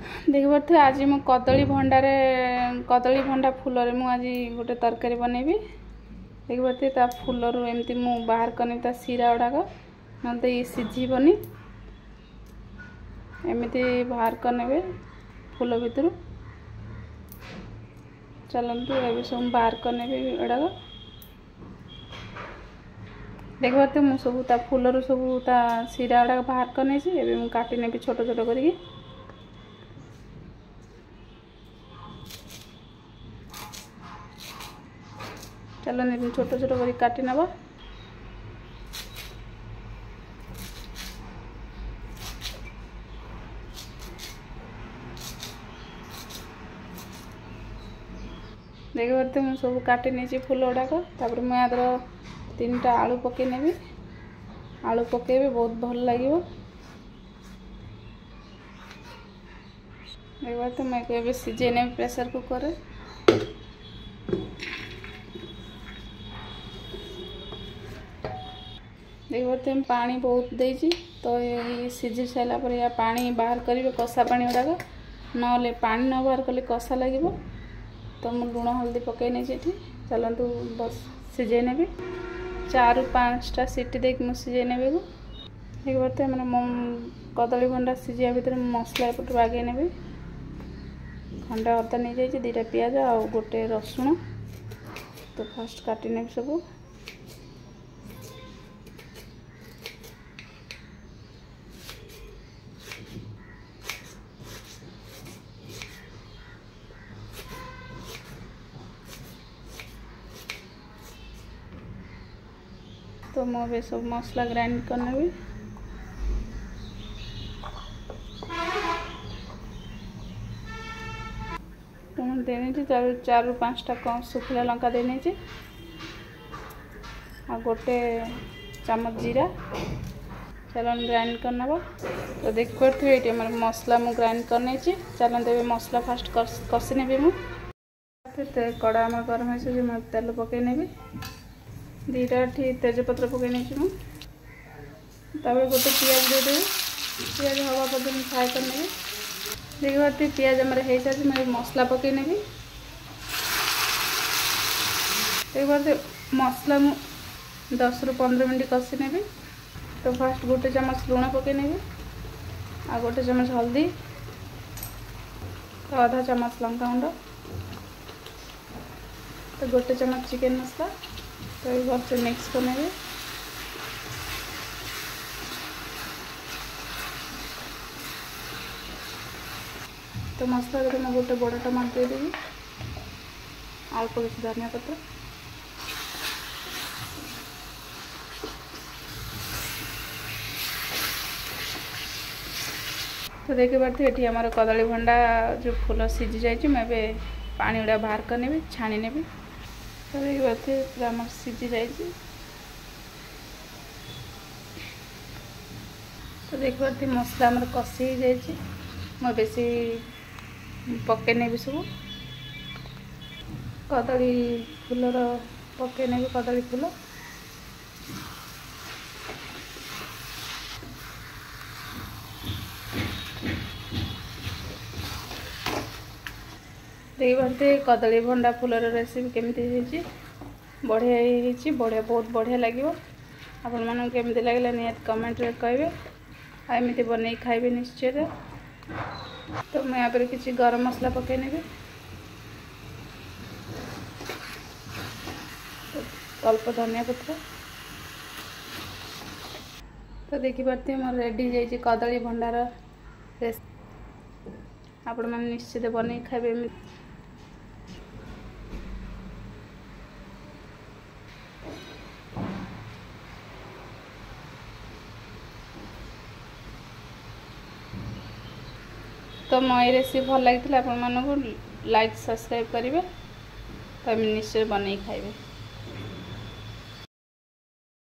देखिए आज मु कदली भंडा फूल मु आज गोटे तरकारी बनैबी। देखिए ता फूल एमती मु बाहर कनी ता सीरा गुड़ाक ना ये सीझीबनी एमती बाहर करने फूल भितर। चलतु ए सब बाहर करने गुड़ाक देखिए मुझे सब ता फूल सब ता सीरा गुड़ाक बाहर करने मुझे काटी नेबी छोट छोट करके। चलो नहीं छोट छोट कर काटी नवा। देखिए मुझे सब काटी नहीं फूल गुड़ाक मुझे 3टा आलू पकई नेबी। आलू पकेबे बहुत भल लगे। देखिए मैं सीझे ने प्रेशर कुकर। देखिए पानी बहुत देजी तो ये सीझी सारा पर या पानी बाहर करेंगे कषा पानी गुड़ाक ना पानी न बाहर कले कषा लगे। तो मुझे लुण हल्दी पकई नहीं। चलतु बस सीझे ने 4-5टा सीटी देख मुझे सीझे ने। देखिए मैंने कदली भंडा सीझा भितर मसला एपटे बागे ने खंडे अदा नहीं जाइए 2टा पियाज आ गोटे रसुण। तो फास्ट काटी ने सब। तो मुझे सब मसला ग्राइंड करने भी तो देने 4-5टा कम सुखला लंका देने आ गोटे चम्मच जीरा। चलो ग्राइंड करना। तो देख पारे ये मसला मु ग्राइंड करने। चलते मसला फास्ट कषि ने फिर कड़ा आम गरम हो तेल पकई ने 2टा तेजपत्र पकई नहीं गोटे पियाज देदेवी। पियाज हवा पर्यटन फ्राए करने। देखिए पियाज आम हो सारी मैं मसला पकई ने। देखिए मसला मु 10-15 मिनट कषि ने। तो फास्ट गोटे चम्मच लुण पकई ने आ गोटे चम्मच हल्दी तो आधा चम्मच लंका गुंड तो गोटे चम्मच चिकन मसला। तो ये भलसे मिक्स करने। तो मसला मैं गोटे बड़ टमाटर देदेवी अल्प किसी धनिया पत्र। तो देखिए पार्थे ये आम कदली भंडा जो फूल सीझी जाइए मैं पानी गुड़ा बाहर करने छाणी ने। तो देखिए पूरा आम सीझी जाइए। तो देखिए मसला आम कषि हो जाइए। मैं बेसी पकई ने सब कदली फूलर पकई ने कदली फूल। देखिए पारे कदली भंडा फूलर रेसिपी केमती बढ़िया बढ़िया बहुत बढ़िया लगे। आपण मानू केमती लगे निहाती कमेंट रे कहे एमती बन खाइबे निश्चय। तो मैं यहाँ पर किसी गरम मसला पकई ने तो अल्प धनिया पत्र। तो देखी पारे मोर रेडी जाइए कदली भंडार रेसिपी। आपण मैंने निश्चित बन खाइबे। तो मो रेसिपी भल लगी आप लाइक सब्सक्राइब करेंगे तो निश्चय बन खाइबे।